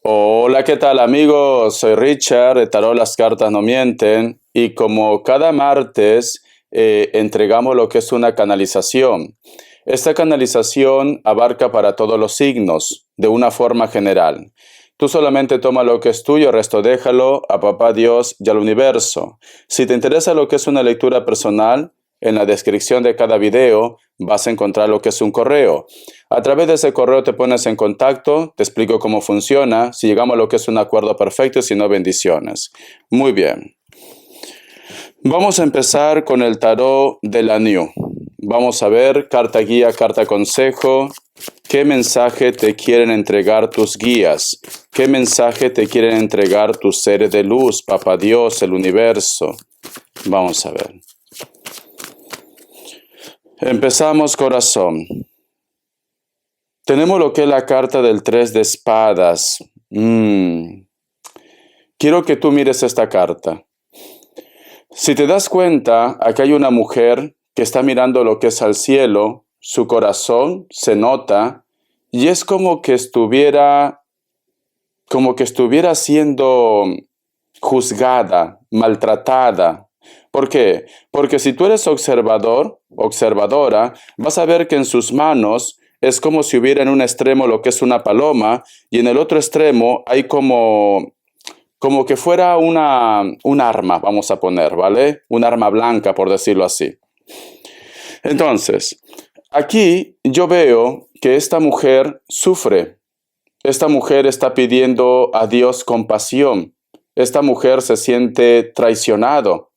Hola, ¿qué tal amigos? Soy Richard de Tarot Las Cartas No Mienten y como cada martes entregamos lo que es una canalización. Esta canalización abarca para todos los signos de una forma general. Tú solamente toma lo que es tuyo, el resto déjalo a Papá Dios y al universo. Si te interesa lo que es una lectura personal, en la descripción de cada video vas a encontrar lo que es un correo. A través de ese correo te pones en contacto, te explico cómo funciona, si llegamos a lo que es un acuerdo perfecto y si no, bendiciones. Muy bien. Vamos a empezar con el tarot de la New. Vamos a ver, carta guía, carta consejo. ¿Qué mensaje te quieren entregar tus guías? ¿Qué mensaje te quieren entregar tus seres de luz, Papá Dios, el universo? Vamos a ver. Empezamos, corazón. Tenemos lo que es la carta del 3 de espadas. Quiero que tú mires esta carta. Si te das cuenta, aquí hay una mujer que está mirando lo que es al cielo, su corazón se nota y es como que estuviera siendo juzgada, maltratada. ¿Por qué? Porque si tú eres observador, observadora, vas a ver que en sus manos es como si hubiera en un extremo lo que es una paloma y en el otro extremo hay como que fuera un arma, vamos a poner, ¿vale? Un arma blanca, por decirlo así. Entonces, aquí yo veo que esta mujer sufre. Esta mujer está pidiendo a Dios compasión. Esta mujer se siente traicionada.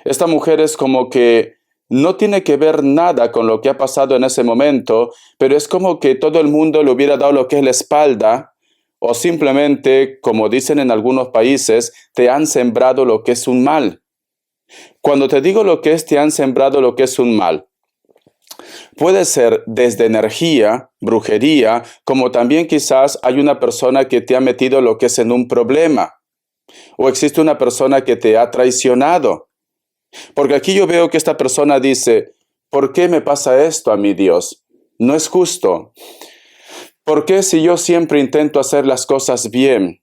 Esta mujer es como que no tiene que ver nada con lo que ha pasado en ese momento, pero es como que todo el mundo le hubiera dado lo que es la espalda, o simplemente, como dicen en algunos países, te han sembrado lo que es un mal. Cuando te digo lo que es, te han sembrado lo que es un mal, puede ser desde energía, brujería, como también quizás hay una persona que te ha metido lo que es en un problema, o existe una persona que te ha traicionado. Porque aquí yo veo que esta persona dice, ¿por qué me pasa esto a mi Dios? No es justo. ¿Por qué si yo siempre intento hacer las cosas bien?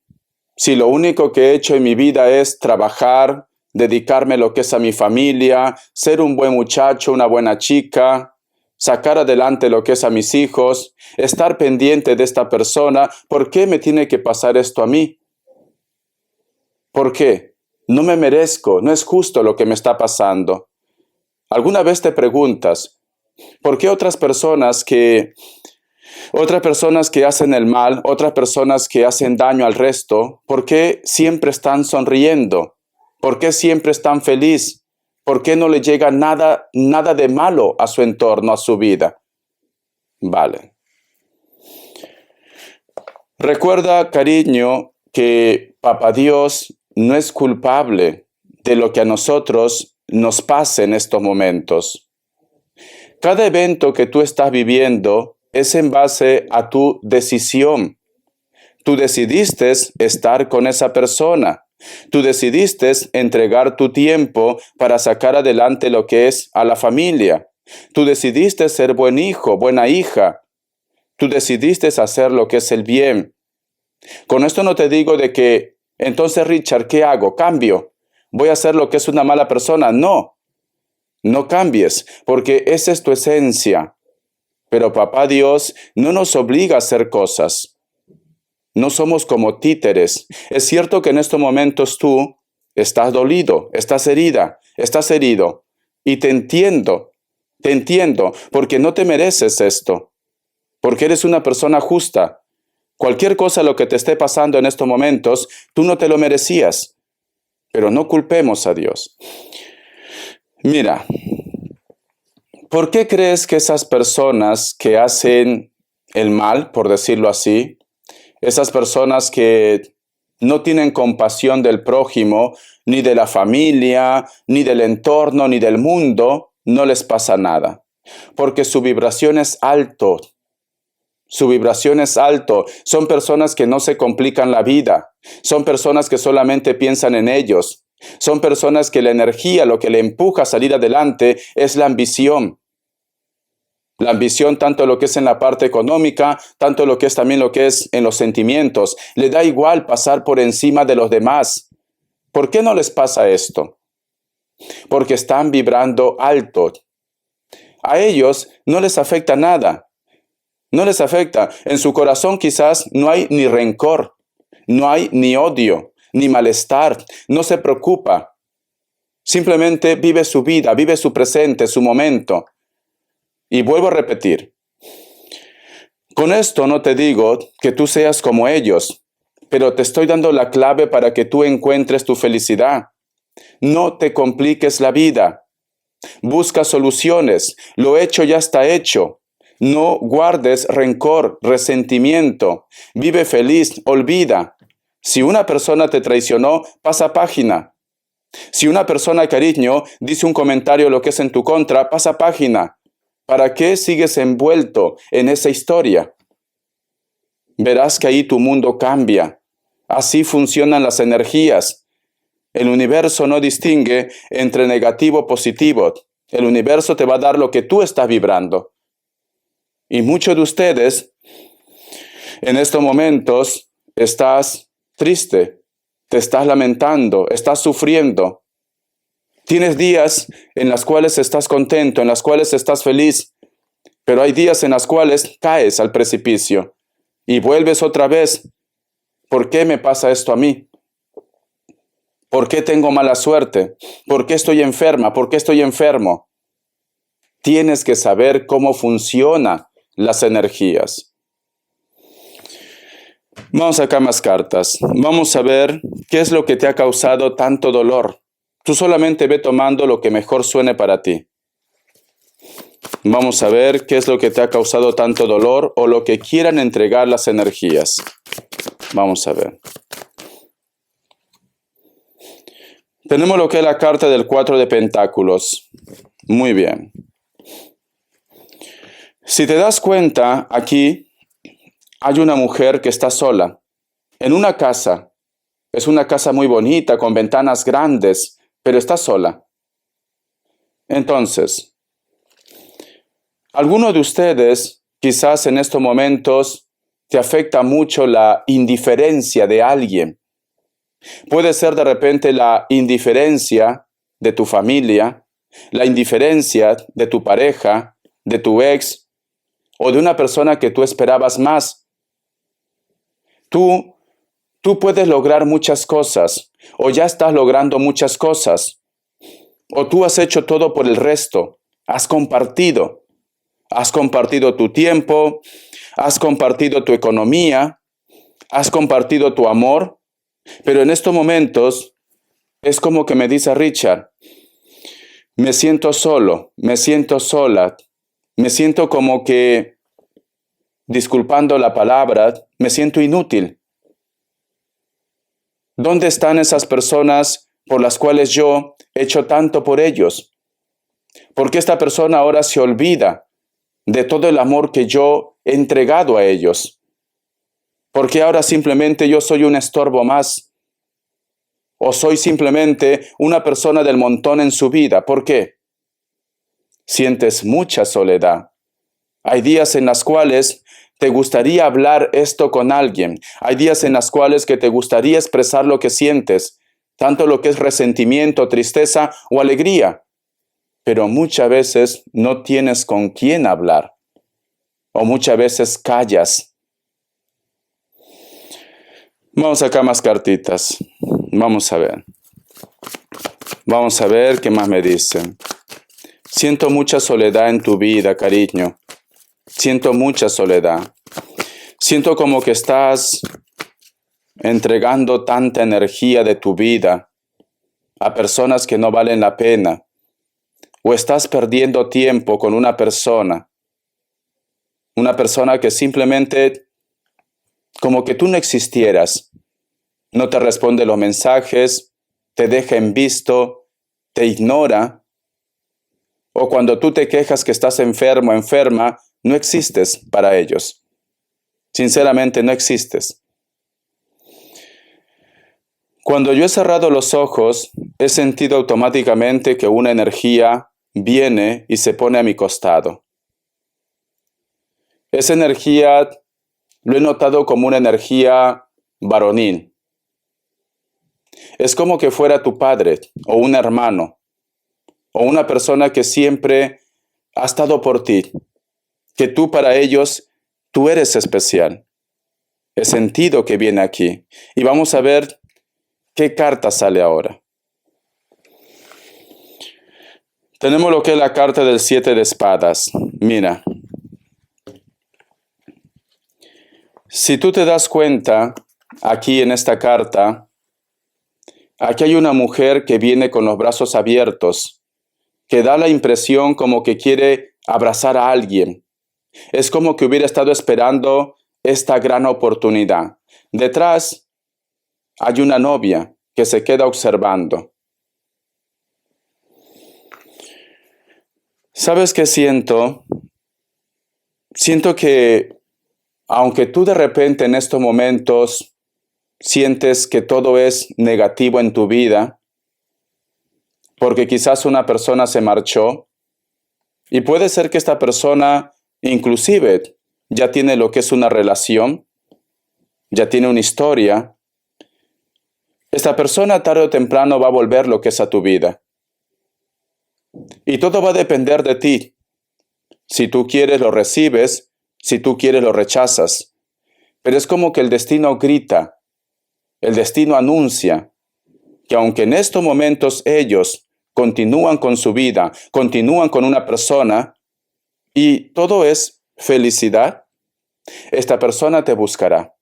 Si lo único que he hecho en mi vida es trabajar, dedicarme lo que es a mi familia, ser un buen muchacho, una buena chica, sacar adelante lo que es a mis hijos, estar pendiente de esta persona, ¿por qué me tiene que pasar esto a mí? ¿Por qué? No me merezco, no es justo lo que me está pasando. ¿Alguna vez te preguntas, por qué otras personas que hacen el mal, otras personas que hacen daño al resto, por qué siempre están sonriendo? ¿Por qué siempre están felices? ¿Por qué no le llega nada de malo a su entorno, a su vida? Vale. Recuerda, cariño, que Papá Dios no es culpable de lo que a nosotros nos pase en estos momentos. Cada evento que tú estás viviendo es en base a tu decisión. Tú decidiste estar con esa persona. Tú decidiste entregar tu tiempo para sacar adelante lo que es a la familia. Tú decidiste ser buen hijo, buena hija. Tú decidiste hacer lo que es el bien. Con esto no te digo de que, entonces Richard, ¿qué hago? ¿Cambio? ¿Voy a hacer lo que es una mala persona? No, no cambies, porque esa es tu esencia. Pero Papá Dios no nos obliga a hacer cosas. No somos como títeres. Es cierto que en estos momentos tú estás dolido, estás herida, estás herido. Y te entiendo, porque no te mereces esto. Porque eres una persona justa. Cualquier cosa lo que te esté pasando en estos momentos, tú no te lo merecías. Pero no culpemos a Dios. Mira, ¿por qué crees que esas personas que hacen el mal, por decirlo así, esas personas que no tienen compasión del prójimo, ni de la familia, ni del entorno, ni del mundo, no les pasa nada? Porque su vibración es alto. Su vibración es alto. Son personas que no se complican la vida. Son personas que solamente piensan en ellos. Son personas que la energía, lo que le empuja a salir adelante, es la ambición. La ambición, tanto lo que es en la parte económica, tanto lo que es también lo que es en los sentimientos. Le da igual pasar por encima de los demás. ¿Por qué no les pasa esto? Porque están vibrando alto. A ellos no les afecta nada. No les afecta. En su corazón quizás no hay ni rencor, no hay ni odio, ni malestar. No se preocupa. Simplemente vive su vida, vive su presente, su momento. Y vuelvo a repetir. Con esto no te digo que tú seas como ellos, pero te estoy dando la clave para que tú encuentres tu felicidad. No te compliques la vida. Busca soluciones. Lo hecho ya está hecho. No guardes rencor, resentimiento. Vive feliz, olvida. Si una persona te traicionó, pasa página. Si una persona, cariño, dice un comentario lo que es en tu contra, pasa página. ¿Para qué sigues envuelto en esa historia? Verás que ahí tu mundo cambia. Así funcionan las energías. El universo no distingue entre negativo y positivo. El universo te va a dar lo que tú estás vibrando. Y muchos de ustedes, en estos momentos, estás triste, te estás lamentando, estás sufriendo. Tienes días en los cuales estás contento, en los cuales estás feliz, pero hay días en los cuales caes al precipicio y vuelves otra vez. ¿Por qué me pasa esto a mí? ¿Por qué tengo mala suerte? ¿Por qué estoy enferma? ¿Por qué estoy enfermo? Tienes que saber cómo funcionan las energías. Vamos acá más cartas. Vamos a ver qué es lo que te ha causado tanto dolor. Tú solamente ve tomando lo que mejor suene para ti. Vamos a ver qué es lo que te ha causado tanto dolor o lo que quieran entregar las energías. Vamos a ver. Tenemos lo que es la carta del 4 de Pentáculos. Muy bien. Si te das cuenta, aquí hay una mujer que está sola en una casa. Es una casa muy bonita, con ventanas grandes, pero está sola. Entonces, alguno de ustedes, quizás en estos momentos, te afecta mucho la indiferencia de alguien. Puede ser de repente la indiferencia de tu familia, la indiferencia de tu pareja, de tu ex, o de una persona que tú esperabas más. Tú puedes lograr muchas cosas, o ya estás logrando muchas cosas, o tú has hecho todo por el resto, has compartido tu tiempo, has compartido tu economía, has compartido tu amor, pero en estos momentos es como que me dice Richard, me siento solo, me siento sola, me siento como que, disculpando la palabra, me siento inútil. ¿Dónde están esas personas por las cuales yo he hecho tanto por ellos? ¿Por qué esta persona ahora se olvida de todo el amor que yo he entregado a ellos? ¿Por qué ahora simplemente yo soy un estorbo más? ¿O soy simplemente una persona del montón en su vida? ¿Por qué? Sientes mucha soledad. Hay días en los cuales te gustaría hablar esto con alguien. Hay días en los cuales que te gustaría expresar lo que sientes, tanto lo que es resentimiento, tristeza o alegría. Pero muchas veces no tienes con quién hablar. O muchas veces callas. Vamos acá más cartitas. Vamos a ver. Vamos a ver qué más me dicen. Siento mucha soledad en tu vida, cariño. Siento mucha soledad. Siento como que estás entregando tanta energía de tu vida a personas que no valen la pena. O estás perdiendo tiempo con una persona que simplemente como que tú no existieras. No te responde los mensajes, te deja en visto, te ignora. O cuando tú te quejas que estás enfermo, enferma, no existes para ellos. Sinceramente, no existes. Cuando yo he cerrado los ojos, he sentido automáticamente que una energía viene y se pone a mi costado. Esa energía lo he notado como una energía varonil. Es como que fuera tu padre o un hermano o una persona que siempre ha estado por ti, que tú para ellos, tú eres especial. He sentido que viene aquí. Y vamos a ver qué carta sale ahora. Tenemos lo que es la carta del 7 de espadas. Mira, si tú te das cuenta, aquí en esta carta, aquí hay una mujer que viene con los brazos abiertos, que da la impresión como que quiere abrazar a alguien. Es como que hubiera estado esperando esta gran oportunidad. Detrás hay una novia que se queda observando. ¿Sabes qué siento? Siento que aunque tú de repente en estos momentos sientes que todo es negativo en tu vida, porque quizás una persona se marchó, y puede ser que esta persona inclusive ya tiene lo que es una relación, ya tiene una historia, esta persona tarde o temprano va a volver lo que es a tu vida. Y todo va a depender de ti. Si tú quieres, lo recibes, si tú quieres, lo rechazas. Pero es como que el destino grita, el destino anuncia que aunque en estos momentos ellos continúan con su vida, continúan con una persona y todo es felicidad, esta persona te buscará.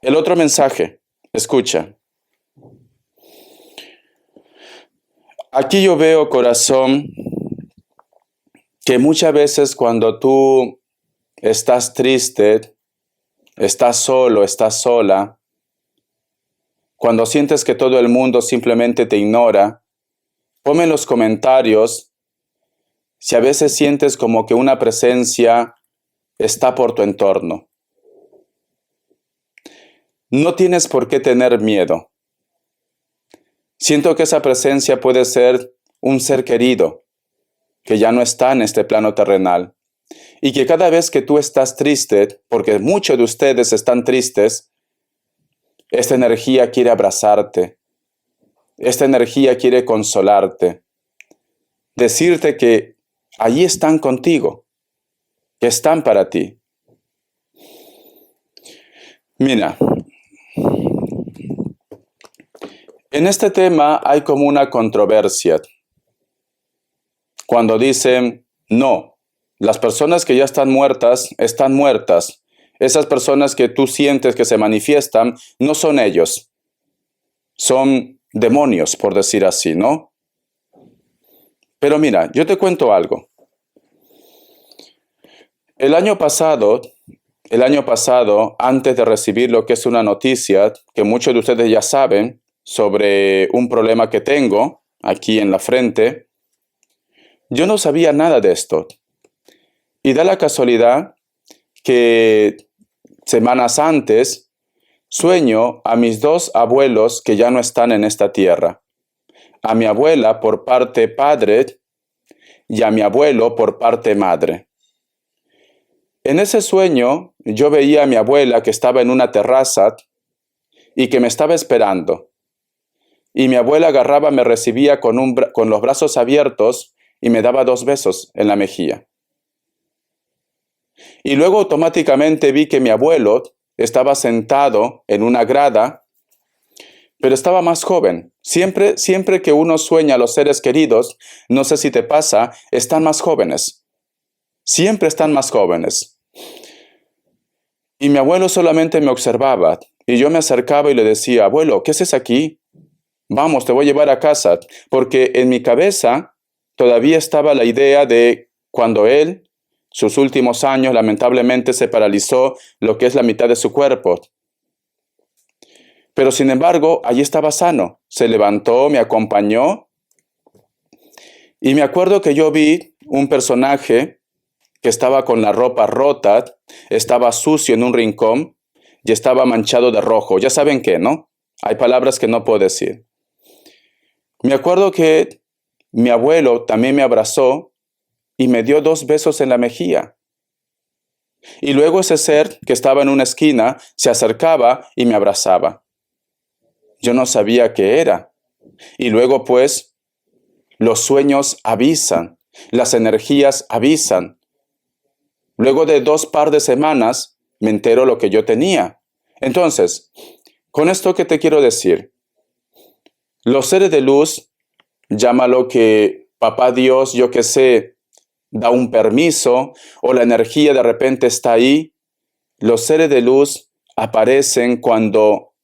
El otro mensaje, escucha. Aquí yo veo, corazón, que muchas veces cuando tú estás triste, estás solo, estás sola, cuando sientes que todo el mundo simplemente te ignora, ponme en los comentarios si a veces sientes como que una presencia está por tu entorno. No tienes por qué tener miedo. Siento que esa presencia puede ser un ser querido, que ya no está en este plano terrenal, y que cada vez que tú estás triste, porque muchos de ustedes están tristes, esta energía quiere abrazarte, esta energía quiere consolarte, decirte que allí están contigo, que están para ti. Mira, en este tema hay como una controversia. Cuando dicen, no, las personas que ya están muertas, están muertas. Esas personas que tú sientes que se manifiestan, no son ellos. Son demonios, por decir así, ¿no? Pero mira, yo te cuento algo. El año pasado, antes de recibir lo que es una noticia que muchos de ustedes ya saben sobre un problema que tengo aquí en la frente, yo no sabía nada de esto. Y da la casualidad que semanas antes sueño a mis dos abuelos que ya no están en esta tierra. A mi abuela por parte padre y a mi abuelo por parte madre. En ese sueño yo veía a mi abuela que estaba en una terraza y que me estaba esperando. Y mi abuela agarraba, me recibía con los brazos abiertos y me daba 2 besos en la mejilla. Y luego automáticamente vi que mi abuelo estaba sentado en una grada, pero estaba más joven. Siempre que uno sueña a los seres queridos, no sé si te pasa, están más jóvenes. Siempre están más jóvenes. Y mi abuelo solamente me observaba y yo me acercaba y le decía, abuelo, ¿qué haces aquí? Vamos, te voy a llevar a casa, porque en mi cabeza todavía estaba la idea de cuando él, sus últimos años, lamentablemente se paralizó lo que es la mitad de su cuerpo. Pero sin embargo, allí estaba sano, se levantó, me acompañó, y me acuerdo que yo vi un personaje que estaba con la ropa rota, estaba sucio en un rincón y estaba manchado de rojo. Ya saben qué, ¿no? Hay palabras que no puedo decir. Me acuerdo que mi abuelo también me abrazó y me dio 2 besos en la mejilla. Y luego ese ser que estaba en una esquina se acercaba y me abrazaba. Yo no sabía qué era. Y luego pues los sueños avisan, las energías avisan. Luego de 2 par de semanas me entero lo que yo tenía. Entonces, con esto que te quiero decir, los seres de luz, llámalo que Papá Dios, yo que sé, da un permiso o la energía de repente está ahí. Los seres de luz aparecen cuando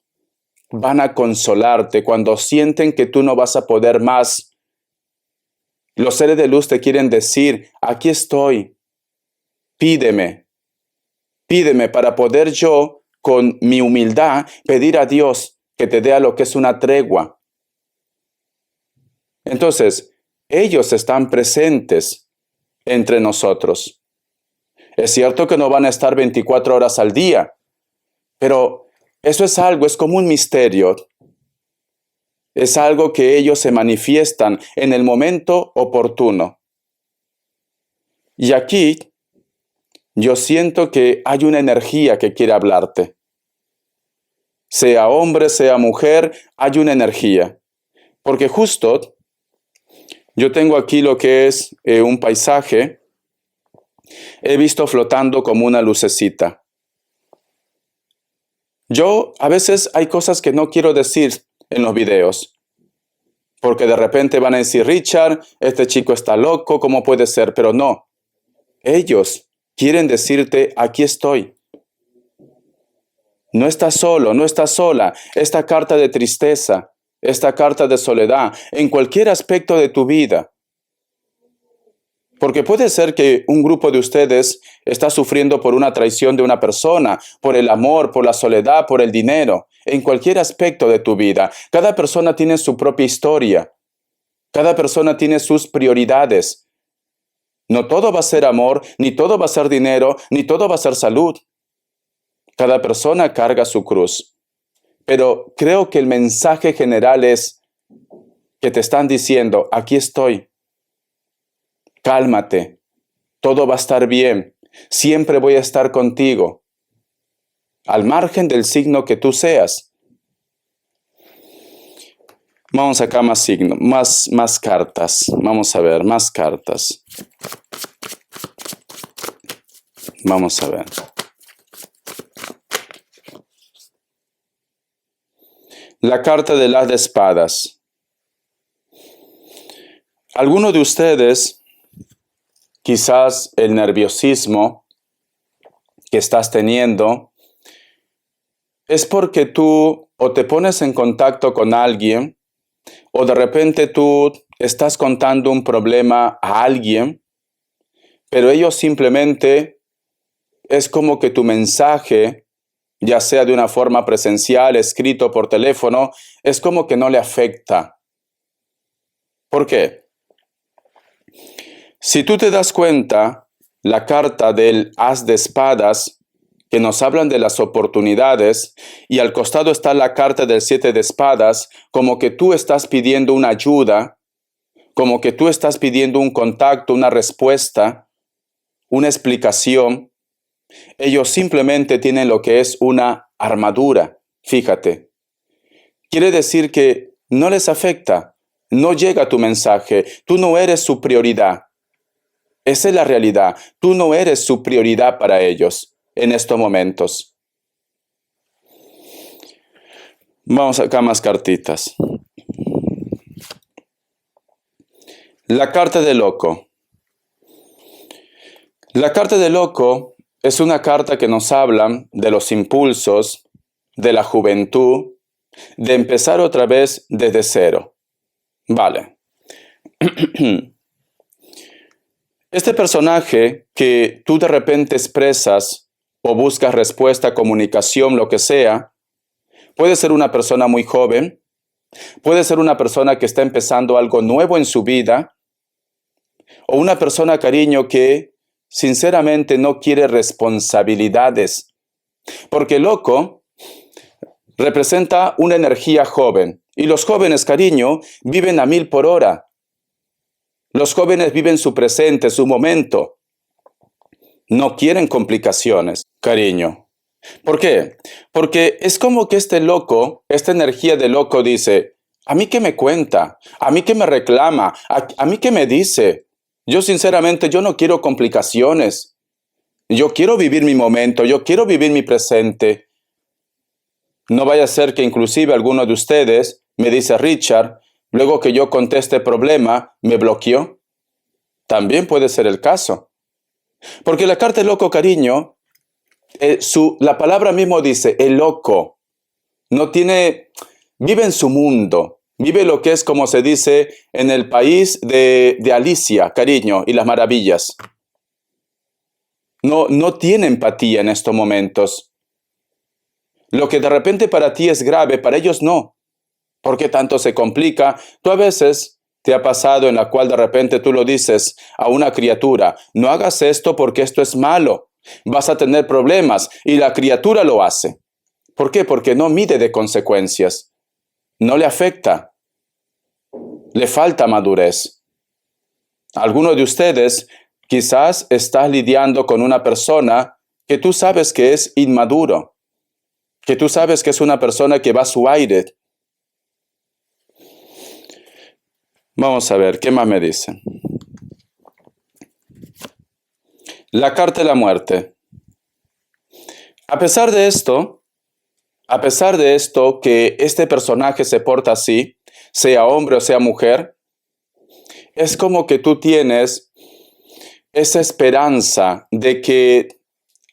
van a consolarte, cuando sienten que tú no vas a poder más. Los seres de luz te quieren decir, aquí estoy, pídeme, pídeme para poder yo, con mi humildad, pedir a Dios que te dé a lo que es una tregua. Entonces, ellos están presentes entre nosotros. Es cierto que no van a estar 24 horas al día, pero eso es algo, es como un misterio. Es algo que ellos se manifiestan en el momento oportuno. Y aquí yo siento que hay una energía que quiere hablarte. Sea hombre, sea mujer, hay una energía. Porque justo yo tengo aquí lo que es un paisaje. He visto flotando como una lucecita. Yo a veces hay cosas que no quiero decir en los videos. Porque de repente van a decir, Richard, este chico está loco, ¿cómo puede ser? Pero no. Ellos quieren decirte, aquí estoy. No estás solo, no estás sola. Esta carta de tristeza, esta carta de soledad, en cualquier aspecto de tu vida. Porque puede ser que un grupo de ustedes está sufriendo por una traición de una persona, por el amor, por la soledad, por el dinero, en cualquier aspecto de tu vida. Cada persona tiene su propia historia. Cada persona tiene sus prioridades. No todo va a ser amor, ni todo va a ser dinero, ni todo va a ser salud. Cada persona carga su cruz. Pero creo que el mensaje general es que te están diciendo, aquí estoy. Cálmate, todo va a estar bien, siempre voy a estar contigo, al margen del signo que tú seas. Vamos acá más signos, más cartas. Vamos a ver, más cartas. Vamos a ver. La carta del as de espadas. Alguno de ustedes, quizás el nerviosismo que estás teniendo, es porque tú o te pones en contacto con alguien, o de repente tú estás contando un problema a alguien, pero ellos simplemente es como que tu mensaje, ya sea de una forma presencial, escrito por teléfono, es como que no le afecta. ¿Por qué? Si tú te das cuenta, la carta del as de espadas, que nos hablan de las oportunidades, y al costado está la carta del 7 de espadas, como que tú estás pidiendo una ayuda, como que tú estás pidiendo un contacto, una respuesta, una explicación. Ellos simplemente tienen lo que es una armadura, fíjate. Quiere decir que no les afecta, no llega tu mensaje, tú no eres su prioridad. Esa es la realidad, tú no eres su prioridad para ellos en estos momentos. Vamos acá más cartitas. La carta del loco. La carta del loco es una carta que nos habla de los impulsos, de la juventud, de empezar otra vez desde cero. Vale. Este personaje que tú de repente expresas o buscas respuesta, comunicación, lo que sea, puede ser una persona muy joven, puede ser una persona que está empezando algo nuevo en su vida, o una persona, cariño, que sinceramente no quiere responsabilidades. Porque loco representa una energía joven, y los jóvenes, cariño, viven a 1000 por hora. Los jóvenes viven su presente, su momento. No quieren complicaciones, cariño. ¿Por qué? Porque es como que este loco, esta energía de loco dice, ¿a mí qué me cuenta? ¿A mí qué me reclama? ¿A mí qué me dice? Yo sinceramente, yo no quiero complicaciones. Yo quiero vivir mi momento, yo quiero vivir mi presente. No vaya a ser que inclusive alguno de ustedes me dice, Richard, luego que yo conteste el problema, me bloqueó. También puede ser el caso. Porque la carta del loco, cariño, la palabra mismo dice, el loco, no tiene, vive en su mundo, vive lo que es como se dice en el país de Alicia, cariño, y las maravillas. No tiene empatía en estos momentos. Lo que de repente para ti es grave, para ellos no. ¿Por qué tanto se complica? Tú a veces te ha pasado en la cual de repente tú lo dices a una criatura, no hagas esto porque esto es malo, vas a tener problemas, y la criatura lo hace. ¿Por qué? Porque no mide de consecuencias, no le afecta, le falta madurez. Alguno de ustedes quizás está lidiando con una persona que tú sabes que es inmaduro, que tú sabes que es una persona que va a su aire. Vamos a ver, ¿qué más me dicen? La carta de la muerte. A pesar de esto, que este personaje se porta así, sea hombre o sea mujer, es como que tú tienes esa esperanza de que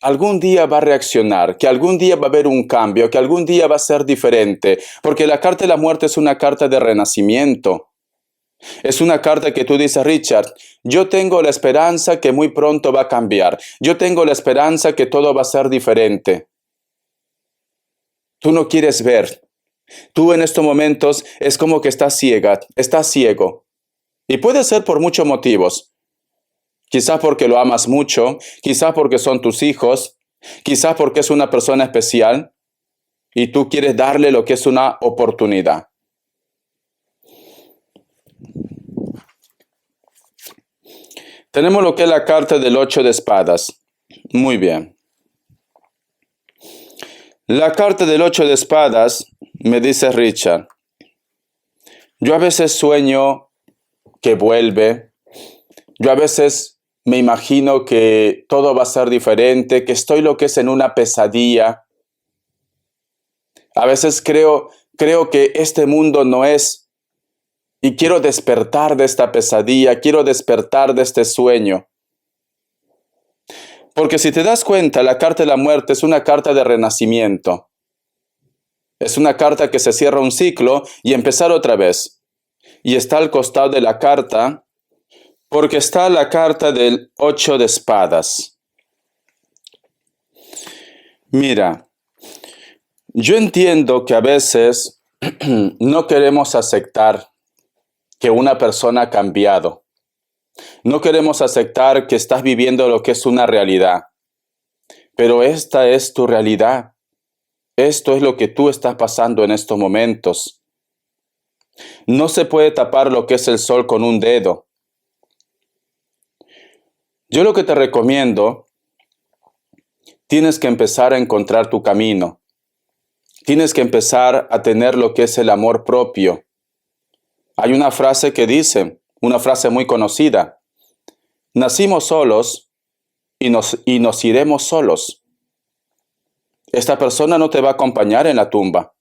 algún día va a reaccionar, que algún día va a haber un cambio, que algún día va a ser diferente, porque la carta de la muerte es una carta de renacimiento. Es una carta que tú dices, Richard, yo tengo la esperanza que muy pronto va a cambiar. Yo tengo la esperanza que todo va a ser diferente. Tú no quieres ver. Tú en estos momentos es como que estás ciega, estás ciego. Y puede ser por muchos motivos. Quizás porque lo amas mucho, quizás porque son tus hijos, quizás porque es una persona especial y tú quieres darle lo que es una oportunidad. Tenemos lo que es la carta del 8 de espadas. Muy bien. La carta del 8 de espadas me dice Richard, yo a veces sueño que vuelve, yo a veces me imagino que todo va a ser diferente, que estoy lo que es en una pesadilla. A veces creo que este mundo no es. Y quiero despertar de esta pesadilla, quiero despertar de este sueño. Porque si te das cuenta, la carta de la muerte es una carta de renacimiento. Es una carta que se cierra un ciclo y empezar otra vez. Y está al costado de la carta, porque está la carta del 8 de espadas. Mira, yo entiendo que a veces no queremos aceptar que una persona ha cambiado. No queremos aceptar que estás viviendo lo que es una realidad. Pero esta es tu realidad. Esto es lo que tú estás pasando en estos momentos. No se puede tapar lo que es el sol con un dedo. Yo lo que te recomiendo, tienes que empezar a encontrar tu camino. Tienes que empezar a tener lo que es el amor propio. Hay una frase que dice, una frase muy conocida, nacimos solos y nos iremos solos. Esta persona no te va a acompañar en la tumba.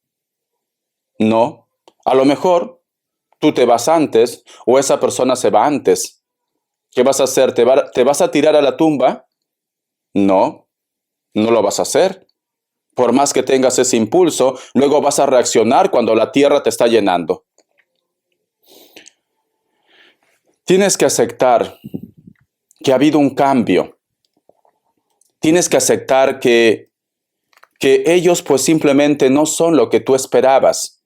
No, a lo mejor tú te vas antes o esa persona se va antes. ¿Qué vas a hacer? ¿Te vas a tirar a la tumba? No, no lo vas a hacer. Por más que tengas ese impulso, luego vas a reaccionar cuando la tierra te está llenando. Tienes que aceptar que ha habido un cambio. Tienes que aceptar que ellos pues simplemente no son lo que tú esperabas.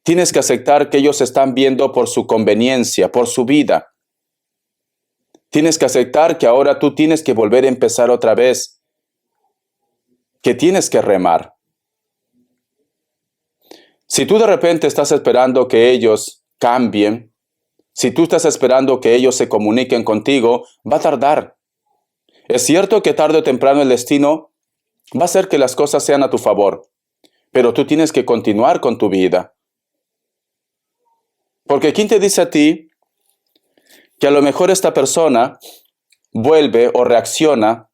Tienes que aceptar que ellos están viendo por su conveniencia, por su vida. Tienes que aceptar que ahora tú tienes que volver a empezar otra vez, que tienes que remar. Si tú de repente estás esperando que ellos cambien, si tú estás esperando que ellos se comuniquen contigo, va a tardar. Es cierto que tarde o temprano el destino va a hacer que las cosas sean a tu favor, pero tú tienes que continuar con tu vida. Porque ¿quién te dice a ti que a lo mejor esta persona vuelve o reacciona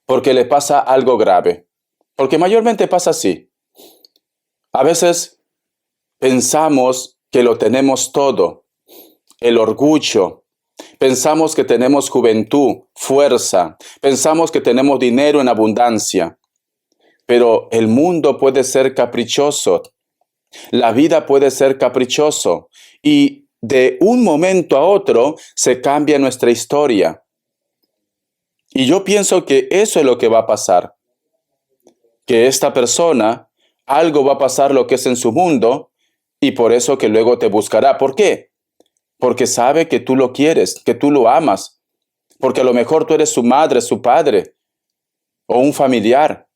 porque le pasa algo grave? Porque mayormente pasa así. A veces pensamos que lo tenemos todo, el orgullo. Pensamos que tenemos juventud, fuerza. Pensamos que tenemos dinero en abundancia. Pero el mundo puede ser caprichoso. La vida puede ser caprichoso. Y de un momento a otro se cambia nuestra historia. Y yo pienso que eso es lo que va a pasar. Que esta persona, algo va a pasar lo que es en su mundo, y por eso que luego te buscará. ¿Por qué? Porque sabe que tú lo quieres, que tú lo amas. Porque a lo mejor tú eres su madre, su padre, o un familiar.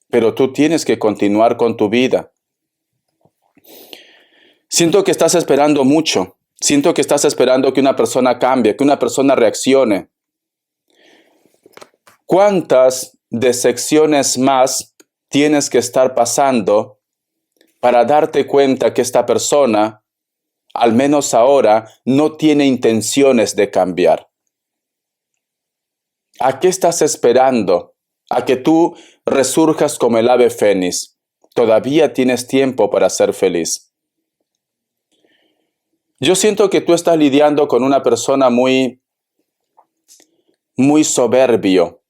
Pero tú tienes que continuar con tu vida. Siento que estás esperando mucho. Siento que estás esperando que una persona cambie, que una persona reaccione. ¿Cuántas decepciones más tienes que estar pasando para darte cuenta que esta persona, al menos ahora, no tiene intenciones de cambiar? ¿A qué estás esperando? ¿A que tú resurjas como el ave fénix? Todavía tienes tiempo para ser feliz. Yo siento que tú estás lidiando con una persona muy soberbio,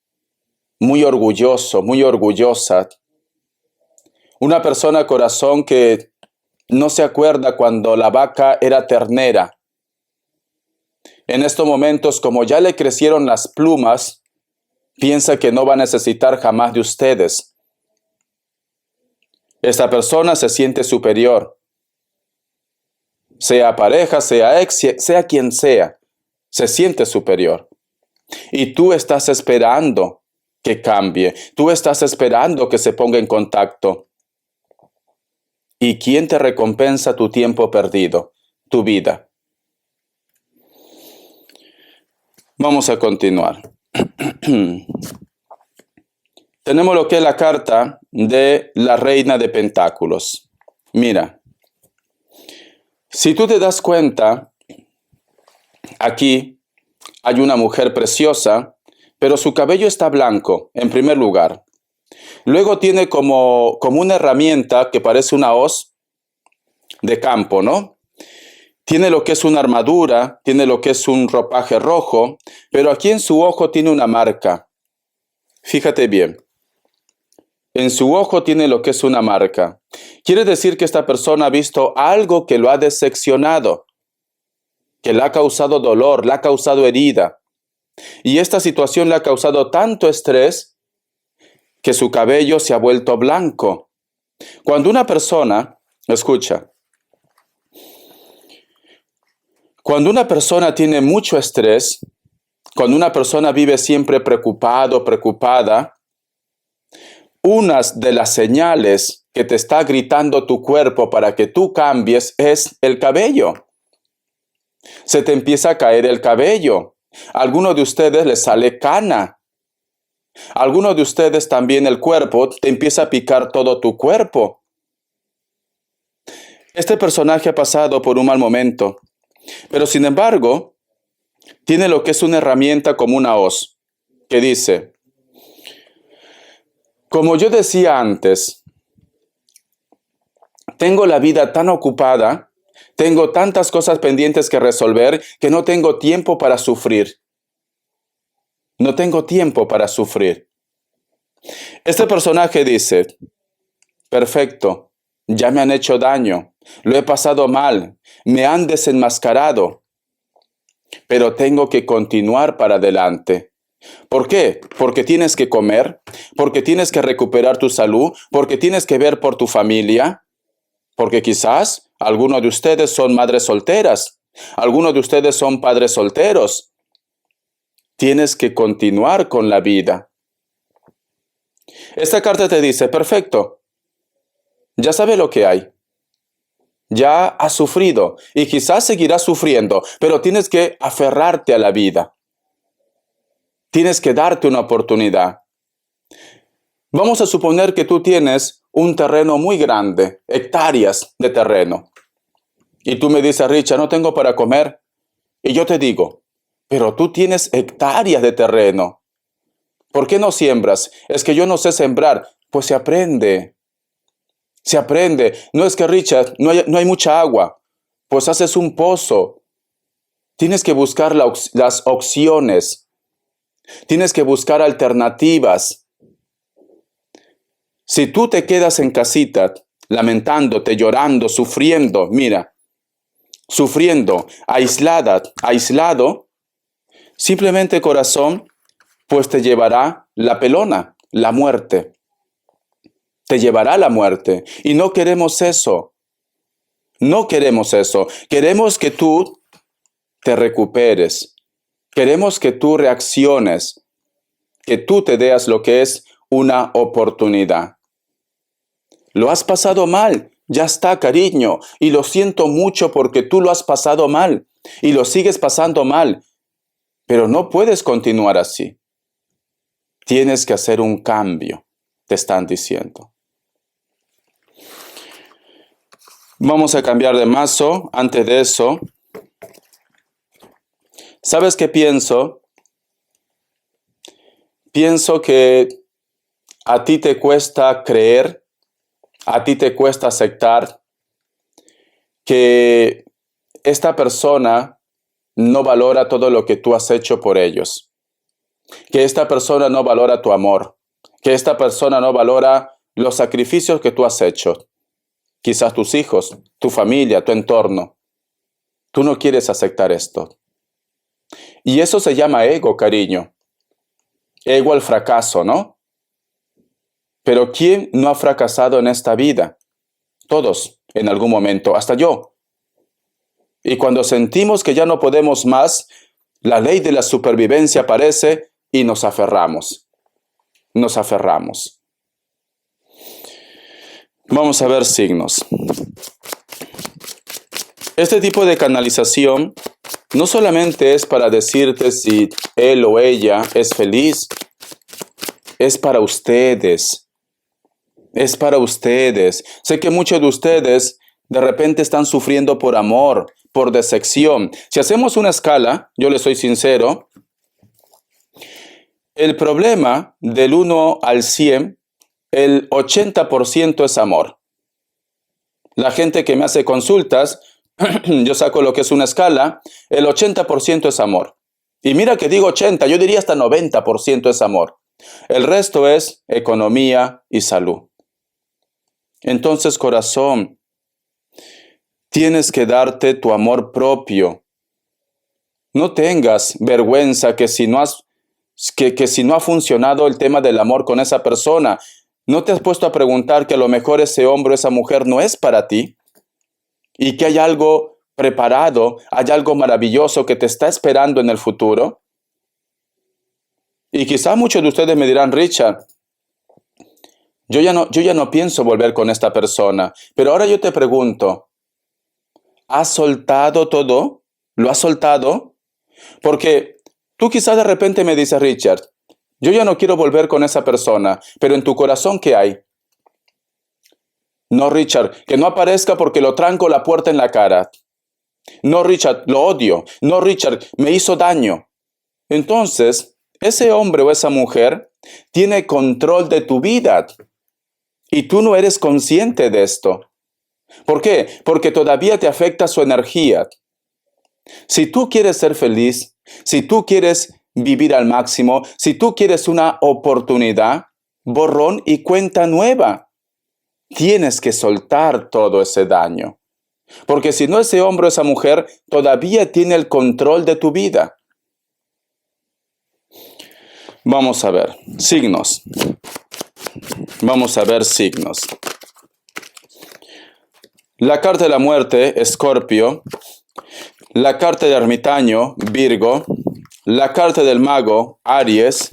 muy orgulloso, muy orgullosa. Una persona corazón que no se acuerda cuando la vaca era ternera. En estos momentos, como ya le crecieron las plumas, piensa que no va a necesitar jamás de ustedes. Esta persona se siente superior. Sea pareja, sea ex, sea quien sea, se siente superior. Y tú estás esperando que cambie. Tú estás esperando que se ponga en contacto. ¿Y quién te recompensa tu tiempo perdido? Tu vida. Vamos a continuar. Tenemos lo que es la carta de la reina de pentáculos. Mira, si tú te das cuenta, aquí hay una mujer preciosa, pero su cabello está blanco, en primer lugar. Luego tiene como una herramienta que parece una hoz de campo, ¿no? Tiene lo que es una armadura, tiene lo que es un ropaje rojo, pero aquí en su ojo tiene una marca. Fíjate bien. En su ojo tiene lo que es una marca. Quiere decir que esta persona ha visto algo que lo ha decepcionado, que le ha causado dolor, le ha causado herida. Y esta situación le ha causado tanto estrés que su cabello se ha vuelto blanco. Cuando una persona, escucha, cuando una persona tiene mucho estrés, cuando una persona vive siempre preocupado, preocupada, una de las señales que te está gritando tu cuerpo para que tú cambies es el cabello. Se te empieza a caer el cabello. A algunos de ustedes les sale cana. A algunos de ustedes también el cuerpo te empieza a picar todo tu cuerpo. Este personaje ha pasado por un mal momento, pero sin embargo, tiene lo que es una herramienta como una hoz, que dice, como yo decía antes, tengo la vida tan ocupada, tengo tantas cosas pendientes que resolver que no tengo tiempo para sufrir. No tengo tiempo para sufrir. Este personaje dice, perfecto, ya me han hecho daño, lo he pasado mal, me han desenmascarado, pero tengo que continuar para adelante. ¿Por qué? Porque tienes que comer, porque tienes que recuperar tu salud, porque tienes que ver por tu familia, porque quizás algunos de ustedes son madres solteras, algunos de ustedes son padres solteros. Tienes que continuar con la vida. Esta carta te dice, perfecto, ya sabes lo que hay. Ya has sufrido y quizás seguirás sufriendo, pero tienes que aferrarte a la vida. Tienes que darte una oportunidad. Vamos a suponer que tú tienes un terreno muy grande, hectáreas de terreno. Y tú me dices, Richard, no tengo para comer. Y yo te digo, pero tú tienes hectáreas de terreno. ¿Por qué no siembras? Es que yo no sé sembrar. Pues se aprende. Se aprende. No es que, Richard, no hay mucha agua. Pues haces un pozo. Tienes que buscar las opciones. Tienes que buscar alternativas. Si tú te quedas en casita, lamentándote, llorando, sufriendo, mira, sufriendo, aislado, simplemente, corazón, pues te llevará la pelona, la muerte. Te llevará la muerte. Y no queremos eso. No queremos eso. Queremos que tú te recuperes. Queremos que tú reacciones. Que tú te des lo que es una oportunidad. Lo has pasado mal. Ya está, cariño. Y lo siento mucho porque tú lo has pasado mal. Y lo sigues pasando mal. Pero no puedes continuar así. Tienes que hacer un cambio, te están diciendo. Vamos a cambiar de mazo. Antes de eso, ¿sabes qué pienso? Pienso que a ti te cuesta creer, a ti te cuesta aceptar que esta persona no valora todo lo que tú has hecho por ellos. Que esta persona no valora tu amor. Que esta persona no valora los sacrificios que tú has hecho. Quizás tus hijos, tu familia, tu entorno. Tú no quieres aceptar esto. Y eso se llama ego, cariño. Ego al fracaso, ¿no? Pero ¿quién no ha fracasado en esta vida? Todos, en algún momento, hasta yo. Y cuando sentimos que ya no podemos más, la ley de la supervivencia aparece y nos aferramos. Nos aferramos. Vamos a ver signos. Este tipo de canalización no solamente es para decirte si él o ella es feliz, es para ustedes. Es para ustedes. Sé que muchos de ustedes de repente están sufriendo por amor, por decepción. Si hacemos una escala, yo les soy sincero, el problema del 1 al 100, el 80% es amor. La gente que me hace consultas, yo saco lo que es una escala, el 80% es amor. Y mira que digo 80, yo diría hasta 90% es amor. El resto es economía y salud. Entonces, corazón, tienes que darte tu amor propio. No tengas vergüenza que si no ha funcionado el tema del amor con esa persona, ¿no te has puesto a preguntar que a lo mejor ese hombre o esa mujer no es para ti? Y que hay algo preparado, hay algo maravilloso que te está esperando en el futuro. Y quizá muchos de ustedes me dirán, Richard, yo ya no pienso volver con esta persona. Pero ahora yo te pregunto, ¿has soltado todo? ¿Lo has soltado? Porque tú quizá de repente me dices, Richard, yo ya no quiero volver con esa persona, pero en tu corazón, ¿qué hay? No, Richard, que no aparezca porque lo tranco la puerta en la cara. No, Richard, lo odio. No, Richard, me hizo daño. Entonces, ese hombre o esa mujer tiene control de tu vida y tú no eres consciente de esto. ¿Por qué? Porque todavía te afecta su energía. Si tú quieres ser feliz, si tú quieres vivir al máximo, si tú quieres una oportunidad, borrón y cuenta nueva. Tienes que soltar todo ese daño. Porque si no, ese hombre o esa mujer todavía tiene el control de tu vida. Vamos a ver, signos. Vamos a ver signos. La carta de la muerte, Escorpio. La carta del ermitaño, Virgo. La carta del mago, Aries.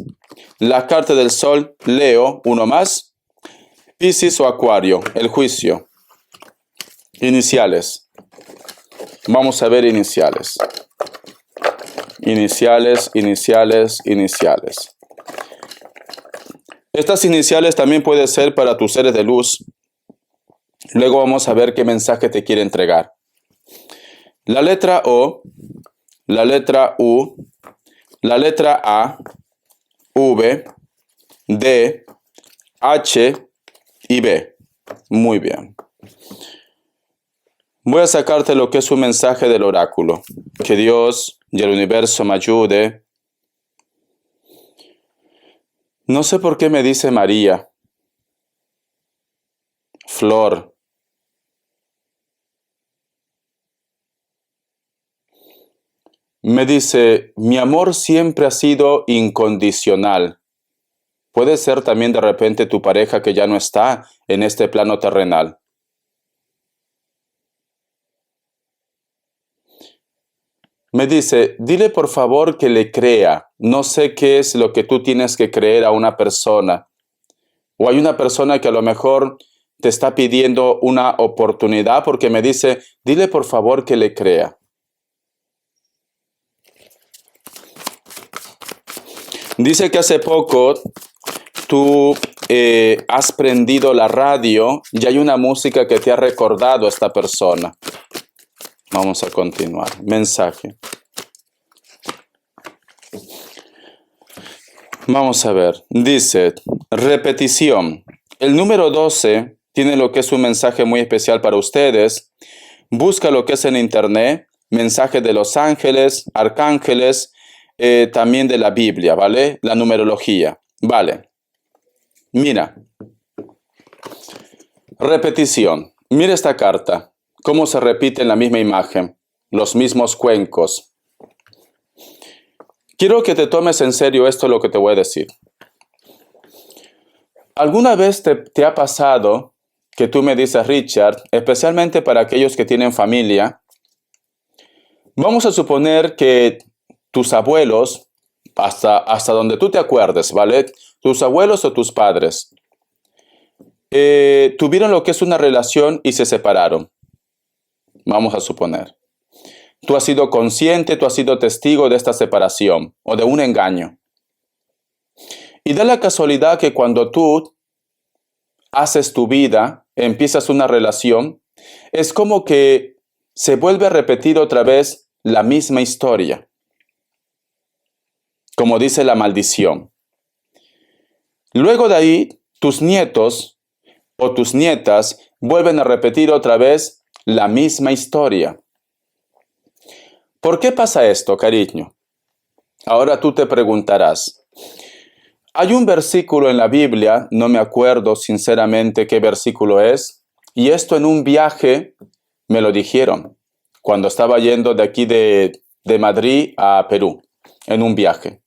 La carta del sol, Leo, uno más. Piscis o Acuario, el juicio. Iniciales. Vamos a ver iniciales. Iniciales, iniciales, iniciales. Estas iniciales también pueden ser para tus seres de luz. Luego vamos a ver qué mensaje te quiere entregar. La letra O, la letra U, la letra A, V, D, H y B. Muy bien. Voy a sacarte lo que es un mensaje del oráculo. Que Dios y el universo me ayude. No sé por qué me dice María. Flor. Me dice, mi amor siempre ha sido incondicional. Puede ser también de repente tu pareja que ya no está en este plano terrenal. Me dice, dile por favor que le crea. No sé qué es lo que tú tienes que creer a una persona. O hay una persona que a lo mejor te está pidiendo una oportunidad porque me dice, dile por favor que le crea. Dice que hace poco tú has prendido la radio y hay una música que te ha recordado a esta persona. Vamos a continuar. Mensaje. Vamos a ver. Dice, repetición. El número 12 tiene lo que es un mensaje muy especial para ustedes. Busca lo que es en internet, mensaje de los ángeles, arcángeles, también de la Biblia, ¿vale? La numerología, ¿vale? Mira. Repetición. Mira esta carta. Cómo se repite en la misma imagen. Los mismos cuencos. Quiero que te tomes en serio esto lo que te voy a decir. ¿Alguna vez te ha pasado que tú me dices, Richard, especialmente para aquellos que tienen familia, vamos a suponer que tus abuelos, hasta donde tú te acuerdes, ¿vale? Tus abuelos o tus padres, tuvieron lo que es una relación y se separaron. Vamos a suponer. Tú has sido consciente, tú has sido testigo de esta separación o de un engaño. Y da la casualidad que cuando tú haces tu vida, empiezas una relación, es como que se vuelve a repetir otra vez la misma historia. Como dice la maldición. Luego de ahí, tus nietos o tus nietas vuelven a repetir otra vez la misma historia. ¿Por qué pasa esto, cariño? Ahora tú te preguntarás. Hay un versículo en la Biblia, no me acuerdo sinceramente qué versículo es, y esto en un viaje me lo dijeron, cuando estaba yendo de aquí de Madrid a Perú, en un viaje,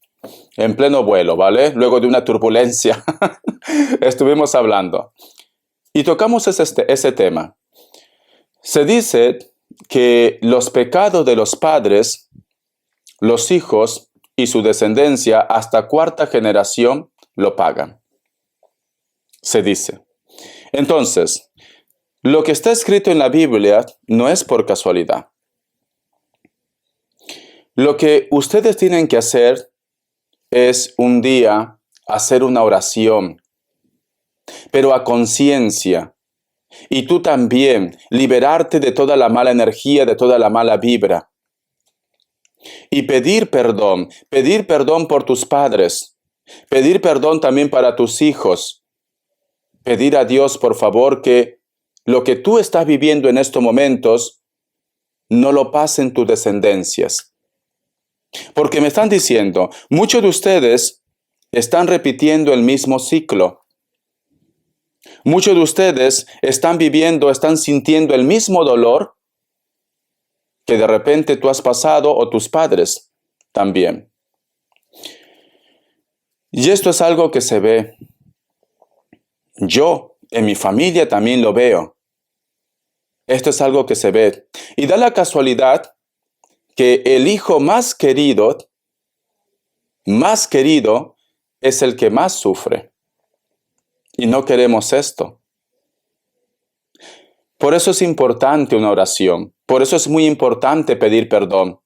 en pleno vuelo, ¿vale? Luego de una turbulencia, estuvimos hablando, y tocamos ese tema. Se dice que los pecados de los padres, los hijos y su descendencia hasta cuarta generación lo pagan. Se dice. Entonces, lo que está escrito en la Biblia no es por casualidad. Lo que ustedes tienen que hacer es un día hacer una oración, pero a conciencia. Y tú también, liberarte de toda la mala energía, de toda la mala vibra. Y pedir perdón por tus padres, pedir perdón también para tus hijos, pedir a Dios, por favor, que lo que tú estás viviendo en estos momentos no lo pasen tus descendencias. Porque me están diciendo, muchos de ustedes están repitiendo el mismo ciclo. Muchos de ustedes están viviendo, están sintiendo el mismo dolor que de repente tú has pasado o tus padres también. Y esto es algo que se ve. Yo, en mi familia también lo veo. Esto es algo que se ve. Y da la casualidad que el hijo más querido es el que más sufre. Y no queremos esto. Por eso es importante una oración. Por eso es muy importante pedir perdón.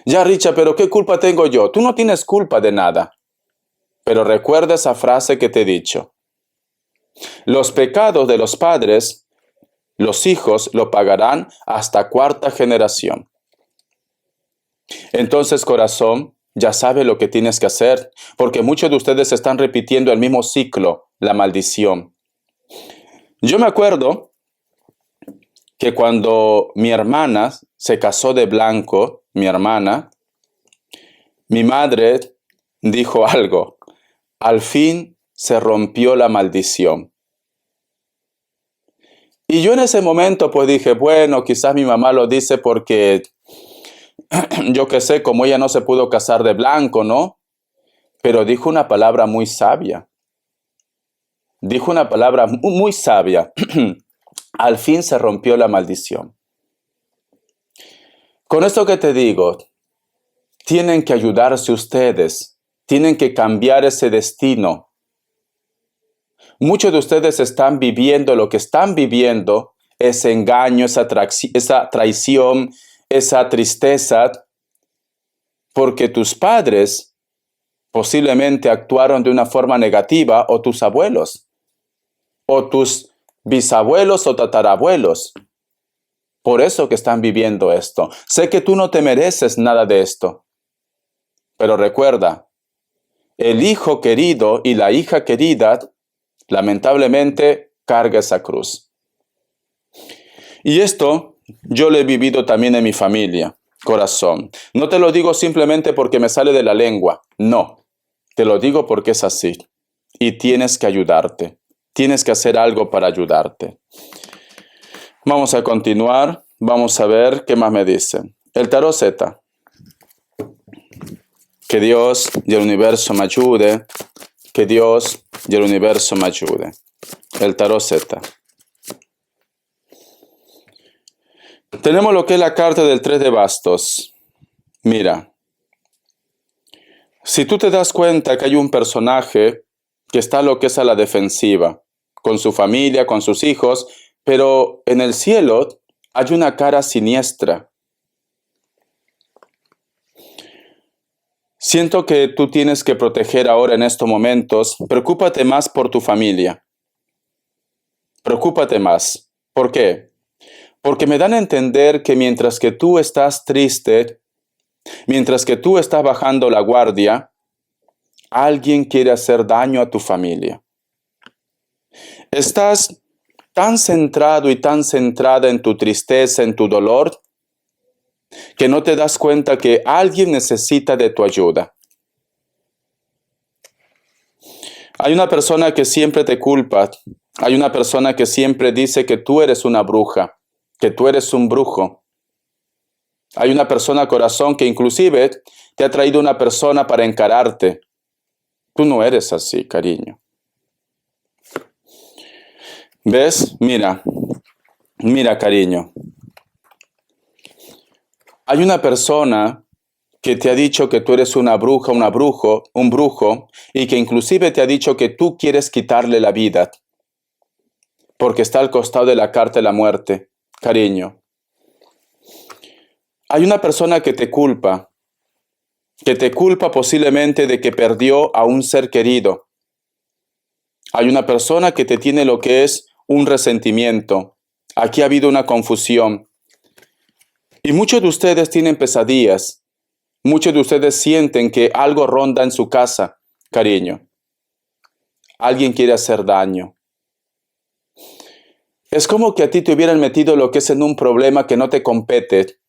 Ya, Richard, pero ¿qué culpa tengo yo? Tú no tienes culpa de nada. Pero recuerda esa frase que te he dicho. Los pecados de los padres, los hijos lo pagarán hasta cuarta generación. Entonces, corazón, ya sabe lo que tienes que hacer, porque muchos de ustedes están repitiendo el mismo ciclo, la maldición. Yo me acuerdo que cuando mi hermana se casó de blanco, mi madre dijo algo. Al fin se rompió la maldición. Y yo en ese momento pues dije, bueno, quizás mi mamá lo dice porque yo qué sé, como ella no se pudo casar de blanco, ¿no? Pero dijo una palabra muy sabia. Dijo una palabra muy sabia. Al fin se rompió la maldición. Con esto que te digo, tienen que ayudarse ustedes. Tienen que cambiar ese destino. Muchos de ustedes están viviendo lo que están viviendo, ese engaño, esa traición, esa tristeza, porque tus padres posiblemente actuaron de una forma negativa, o tus abuelos, o tus bisabuelos o tatarabuelos. Por eso que están viviendo esto. Sé que tú no te mereces nada de esto, pero recuerda, el hijo querido y la hija querida lamentablemente carga esa cruz. Y esto yo lo he vivido también en mi familia, corazón. No te lo digo simplemente porque me sale de la lengua, no. Te lo digo porque es así. Y tienes que ayudarte. Tienes que hacer algo para ayudarte. Vamos a continuar. Vamos a ver qué más me dice. El tarot Z. Que Dios y el universo me ayude. Que Dios y el universo me ayude. El tarot Z. Tenemos lo que es la carta del 3 de bastos. Mira. Si tú te das cuenta que hay un personaje que está lo que es a la defensiva, con su familia, con sus hijos, pero en el cielo hay una cara siniestra. Siento que tú tienes que proteger ahora en estos momentos. Preocúpate más por tu familia. Preocúpate más. ¿Por qué? Porque me dan a entender que mientras que tú estás triste, mientras que tú estás bajando la guardia, alguien quiere hacer daño a tu familia. Estás tan centrado y tan centrada en tu tristeza, en tu dolor, que no te das cuenta que alguien necesita de tu ayuda. Hay una persona que siempre te culpa. Hay una persona que siempre dice que tú eres una bruja, que tú eres un brujo. Hay una persona, corazón, que inclusive te ha traído una persona para encararte. Tú no eres así, cariño. ¿Ves? Mira, cariño. Hay una persona que te ha dicho que tú eres una bruja, un brujo, y que inclusive te ha dicho que tú quieres quitarle la vida, porque está al costado de la carta de la muerte, cariño. Hay una persona que te culpa posiblemente de que perdió a un ser querido. Hay una persona que te tiene lo que es un resentimiento. Aquí ha habido una confusión. Y muchos de ustedes tienen pesadillas. Muchos de ustedes sienten que algo ronda en su casa, cariño. Alguien quiere hacer daño. Es como que a ti te hubieran metido lo que es en un problema que no te compete.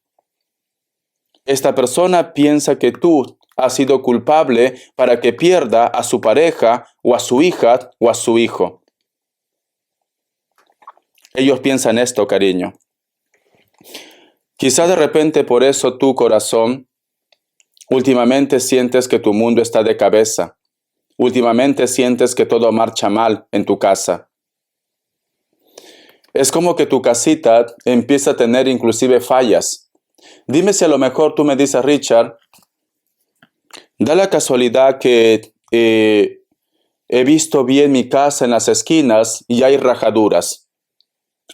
Esta persona piensa que tú has sido culpable para que pierda a su pareja o a su hija o a su hijo. Ellos piensan esto, cariño. Quizá de repente por eso tu corazón últimamente sientes que tu mundo está de cabeza. Últimamente sientes que todo marcha mal en tu casa. Es como que tu casita empieza a tener inclusive fallas. Dime si a lo mejor tú me dices, Richard, da la casualidad que he visto bien mi casa en las esquinas y hay rajaduras.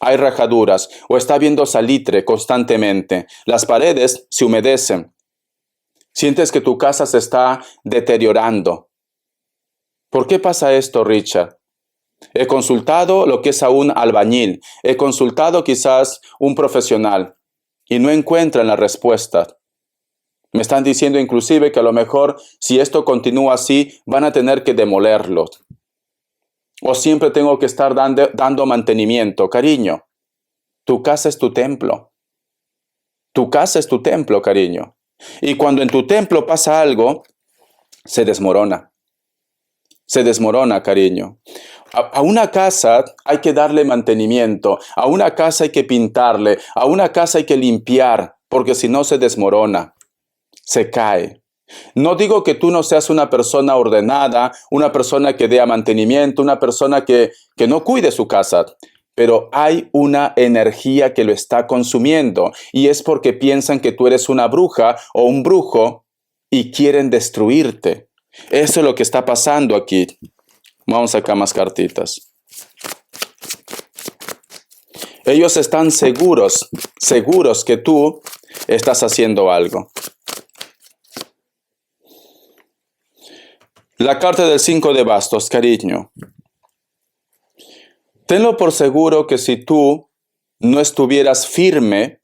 Hay rajaduras o está viendo salitre constantemente. Las paredes se humedecen. Sientes que tu casa se está deteriorando. ¿Por qué pasa esto, Richard? He consultado lo que es a un albañil. He consultado quizás un profesional y no encuentran la respuesta. Me están diciendo inclusive que a lo mejor si esto continúa así van a tener que demolerlo. O siempre tengo que estar dando mantenimiento. Cariño, tu casa es tu templo. Tu casa es tu templo, cariño. Y cuando en tu templo pasa algo, se desmorona. Se desmorona, cariño. A una casa hay que darle mantenimiento. A una casa hay que pintarle. A una casa hay que limpiar, porque si no se desmorona. Se cae. No digo que tú no seas una persona ordenada, una persona que dé mantenimiento, una persona que no cuide su casa, pero hay una energía que lo está consumiendo y es porque piensan que tú eres una bruja o un brujo y quieren destruirte. Eso es lo que está pasando aquí. Vamos acá más cartitas. Ellos están seguros que tú estás haciendo algo. La carta del 5 de bastos, cariño. Tenlo por seguro que si tú no estuvieras firme,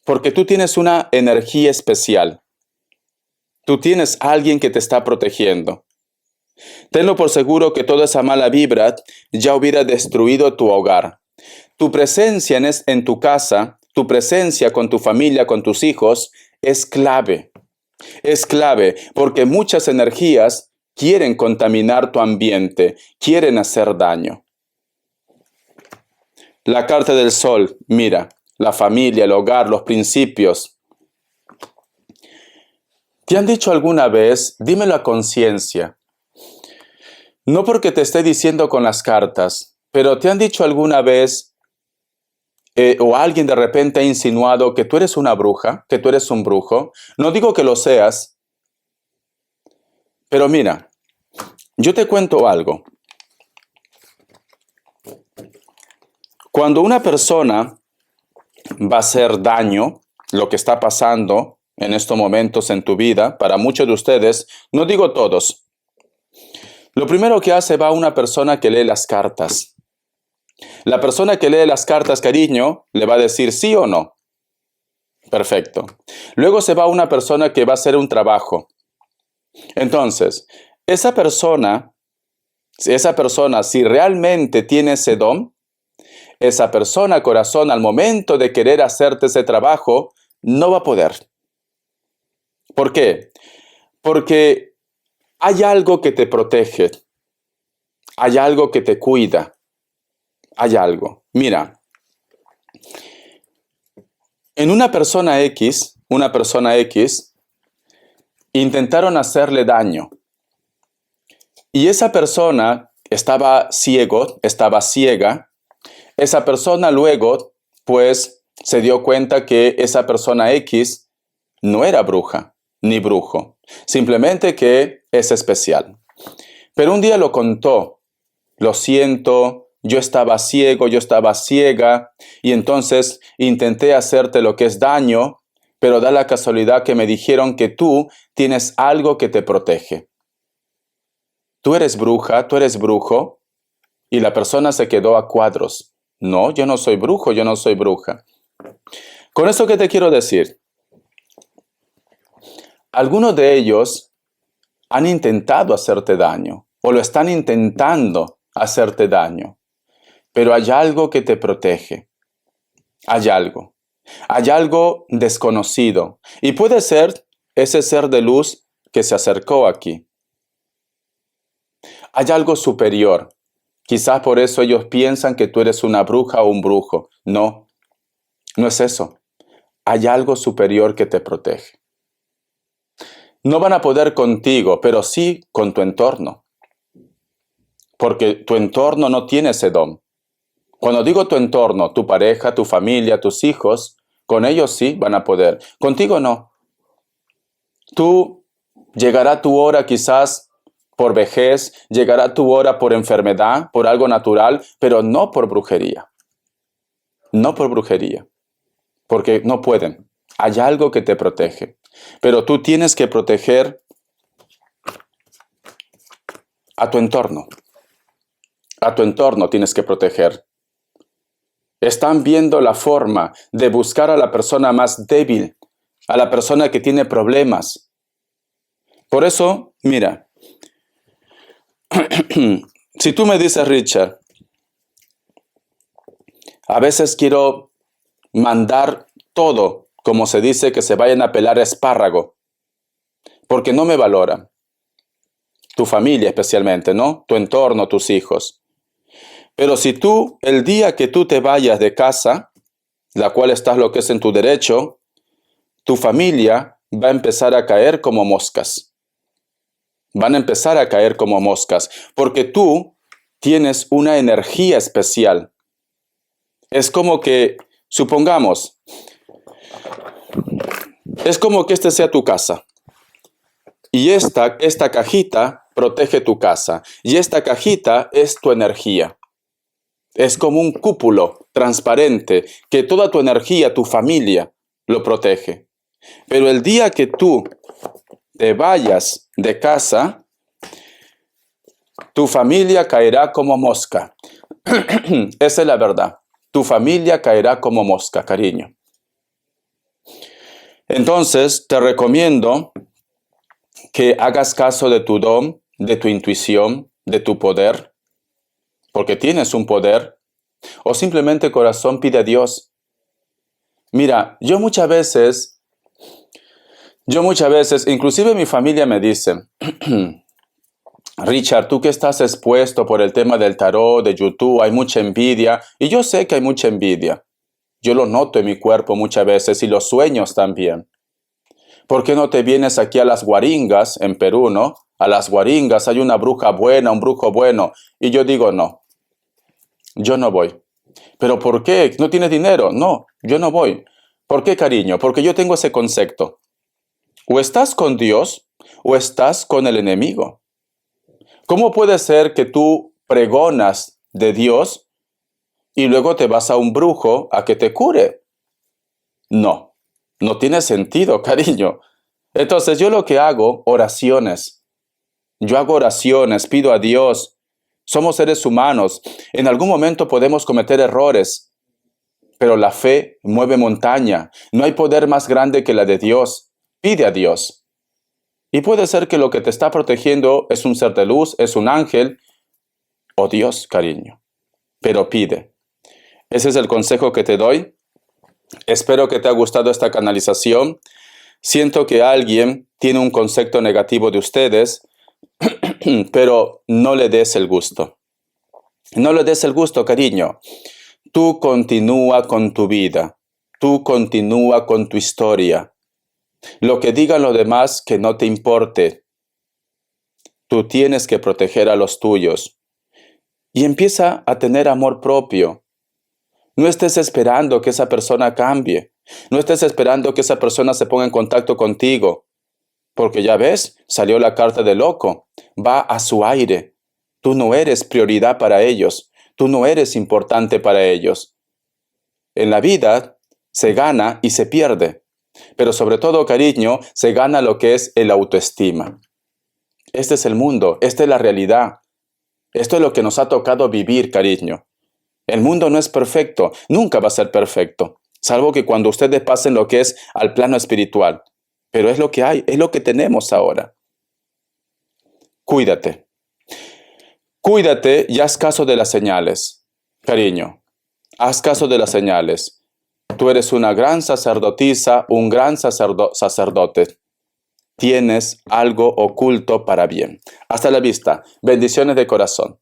porque tú tienes una energía especial, tú tienes a alguien que te está protegiendo. Tenlo por seguro que toda esa mala vibra ya hubiera destruido tu hogar. Tu presencia en tu casa, tu presencia con tu familia, con tus hijos, es clave. Es clave porque muchas energías quieren contaminar tu ambiente, quieren hacer daño. La carta del sol, mira, la familia, el hogar, los principios. ¿Te han dicho alguna vez, dímelo a conciencia? No porque te esté diciendo con las cartas, pero ¿te han dicho alguna vez o alguien de repente ha insinuado que tú eres una bruja, que tú eres un brujo? No digo que lo seas, pero mira, yo te cuento algo. Cuando una persona va a hacer daño, lo que está pasando en estos momentos en tu vida, para muchos de ustedes, no digo todos, lo primero que hace va una persona que lee las cartas. La persona que lee las cartas, cariño, le va a decir sí o no. Perfecto. Luego se va una persona que va a hacer un trabajo. Entonces, esa persona, si realmente tiene ese don, esa persona, corazón, al momento de querer hacerte ese trabajo, no va a poder. ¿Por qué? Porque hay algo que te protege, hay algo que te cuida, hay algo. Mira, en una persona X, intentaron hacerle daño. Y esa persona estaba ciega. Esa persona luego, pues, se dio cuenta que esa persona X no era bruja ni brujo, simplemente que es especial. Pero un día lo contó, lo siento, yo estaba ciego, yo estaba ciega, y entonces intenté hacerte lo que es daño, pero da la casualidad que me dijeron que tú tienes algo que te protege. Tú eres bruja, tú eres brujo, y la persona se quedó a cuadros. No, yo no soy brujo, yo no soy bruja. Con esto, ¿qué te quiero decir? Algunos de ellos han intentado hacerte daño o lo están intentando hacerte daño, pero hay algo que te protege. Hay algo desconocido y puede ser ese ser de luz que se acercó aquí. Hay algo superior. Quizás por eso ellos piensan que tú eres una bruja o un brujo. No, no es eso. Hay algo superior que te protege. No van a poder contigo, pero sí con tu entorno. Porque tu entorno no tiene ese don. Cuando digo tu entorno, tu pareja, tu familia, tus hijos, con ellos sí van a poder. Contigo no. Llegará tu hora quizás por vejez, llegará tu hora por enfermedad, por algo natural, pero no por brujería. No por brujería. Porque no pueden. Hay algo que te protege. Pero tú tienes que proteger a tu entorno. A tu entorno tienes que proteger. Están viendo la forma de buscar a la persona más débil, a la persona que tiene problemas. Por eso, mira, si tú me dices, Richard, a veces quiero mandar todo, como se dice, que se vayan a pelar espárrago, porque no me valoran. Tu familia especialmente, ¿no? Tu entorno, tus hijos. Pero si tú, el día que tú te vayas de casa, la cual estás lo que es en tu derecho, tu familia va a empezar a caer como moscas. Van a empezar a caer como moscas, porque tú tienes una energía especial. Es como que, supongamos, es como que este sea tu casa. Y esta cajita protege tu casa. Y esta cajita es tu energía. Es como un cúpulo transparente que toda tu energía, tu familia, lo protege. Pero el día que tú te vayas de casa, tu familia caerá como mosca. Esa es la verdad. Tu familia caerá como mosca, cariño. Entonces, te recomiendo que hagas caso de tu don, de tu intuición, de tu poder, porque tienes un poder, o simplemente corazón pide a Dios. Mira, yo muchas veces, inclusive mi familia me dice, Richard, tú que estás expuesto por el tema del tarot, de YouTube, hay mucha envidia, y yo sé que hay mucha envidia. Yo lo noto en mi cuerpo muchas veces y los sueños también. ¿Por qué no te vienes aquí a las Guaringas, en Perú, no? A las Guaringas hay una bruja buena, un brujo bueno. Y yo digo, no, yo no voy. ¿Pero por qué? ¿No tienes dinero? No, yo no voy. ¿Por qué, cariño? Porque yo tengo ese concepto. O estás con Dios o estás con el enemigo. ¿Cómo puede ser que tú pregonas de Dios y luego te vas a un brujo a que te cure? No, no tiene sentido, cariño. Entonces yo lo que hago, oraciones. Yo hago oraciones, pido a Dios. Somos seres humanos. En algún momento podemos cometer errores, pero la fe mueve montaña. No hay poder más grande que la de Dios. Pide a Dios. Y puede ser que lo que te está protegiendo es un ser de luz, es un ángel o Dios, cariño. Pero pide. Ese es el consejo que te doy. Espero que te haya gustado esta canalización. Siento que alguien tiene un concepto negativo de ustedes, pero no le des el gusto. No le des el gusto, cariño. Tú continúa con tu vida. Tú continúa con tu historia. Lo que digan los demás, que no te importe. Tú tienes que proteger a los tuyos. Y empieza a tener amor propio. No estés esperando que esa persona cambie. No estés esperando que esa persona se ponga en contacto contigo. Porque ya ves, salió la carta de loco. Va a su aire. Tú no eres prioridad para ellos. Tú no eres importante para ellos. En la vida se gana y se pierde. Pero sobre todo, cariño, se gana lo que es el autoestima. Este es el mundo. Esta es la realidad. Esto es lo que nos ha tocado vivir, cariño. El mundo no es perfecto. Nunca va a ser perfecto. Salvo que cuando ustedes pasen lo que es al plano espiritual. Pero es lo que hay, es lo que tenemos ahora. Cuídate. Cuídate y haz caso de las señales. Cariño, haz caso de las señales. Tú eres una gran sacerdotisa, un gran sacerdote. Tienes algo oculto para bien. Hasta la vista. Bendiciones de corazón.